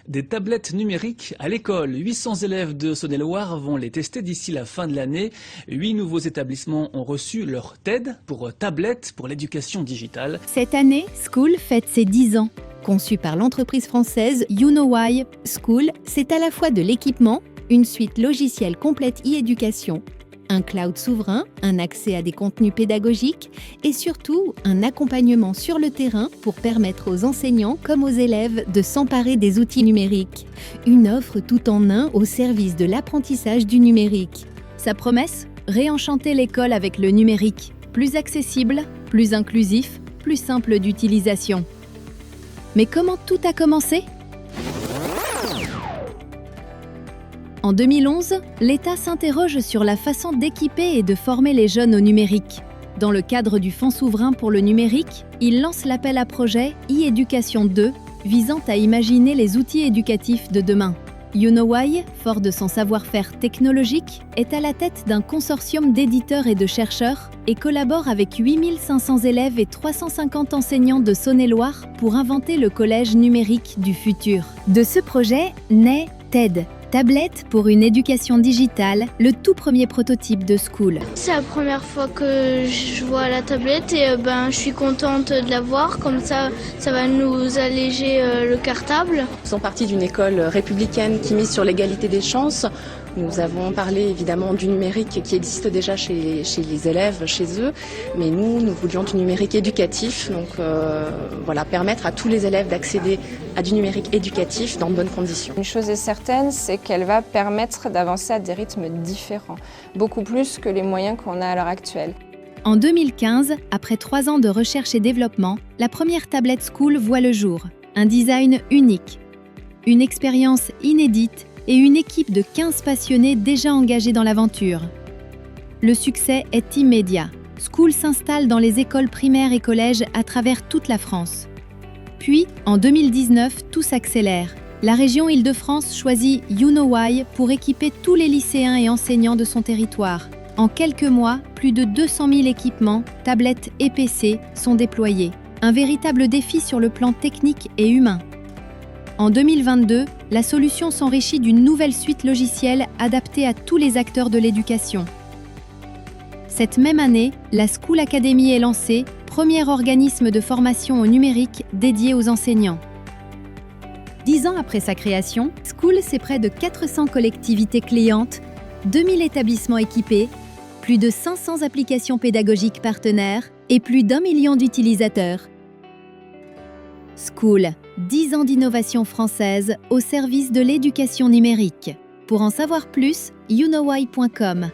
Des tablettes numériques à l'école. 800 élèves de Saône-et-Loire vont les tester d'ici la fin de l'année. 8 nouveaux établissements ont reçu leur TED pour tablettes pour l'éducation digitale. Cette année, School fête ses 10 ans. Conçu par l'entreprise française You Know Why, School, c'est à la fois de l'équipement, une suite logicielle complète e-éducation, un cloud souverain, un accès à des contenus pédagogiques et surtout un accompagnement sur le terrain pour permettre aux enseignants comme aux élèves de s'emparer des outils numériques. Une offre tout en un au service de l'apprentissage du numérique. Sa promesse ? Réenchanter l'école avec le numérique. Plus accessible, plus inclusif, plus simple d'utilisation. Mais comment tout a commencé ? En 2011, l'État s'interroge sur la façon d'équiper et de former les jeunes au numérique. Dans le cadre du Fonds souverain pour le numérique, il lance l'appel à projet e-Éducation 2, visant à imaginer les outils éducatifs de demain. You Know Why, fort de son savoir-faire technologique, est à la tête d'un consortium d'éditeurs et de chercheurs et collabore avec 8500 élèves et 350 enseignants de Saône-et-Loire pour inventer le collège numérique du futur. De ce projet naît TED, Tablette pour une éducation digitale, le tout premier prototype de School. C'est la première fois que je vois la tablette et je suis contente de la voir, comme ça va nous alléger le cartable. Nous sommes partis d'une école républicaine qui mise sur l'égalité des chances. Nous avons parlé évidemment du numérique qui existe déjà chez les élèves, chez eux, mais nous voulions du numérique éducatif, donc permettre à tous les élèves d'accéder à du numérique éducatif dans de bonnes conditions. Une chose est certaine, c'est qu'elle va permettre d'avancer à des rythmes différents, beaucoup plus que les moyens qu'on a à l'heure actuelle. En 2015, après 3 ans de recherche et développement, la première tablette School voit le jour. Un design unique, une expérience inédite et une équipe de 15 passionnés déjà engagés dans l'aventure. Le succès est immédiat. School s'installe dans les écoles primaires et collèges à travers toute la France. Puis, en 2019, tout s'accélère. La région Île-de-France choisit You Know Why pour équiper tous les lycéens et enseignants de son territoire. En quelques mois, plus de 200 000 équipements, tablettes et PC sont déployés. Un véritable défi sur le plan technique et humain. En 2022, la solution s'enrichit d'une nouvelle suite logicielle adaptée à tous les acteurs de l'éducation. Cette même année, la School Academy est lancée, premier organisme de formation au numérique dédié aux enseignants. 10 ans après sa création, School, c'est près de 400 collectivités clientes, 2000 établissements équipés, plus de 500 applications pédagogiques partenaires et plus d'1 million d'utilisateurs. School, 10 ans d'innovation française au service de l'éducation numérique. Pour en savoir plus, youknowwhy.com.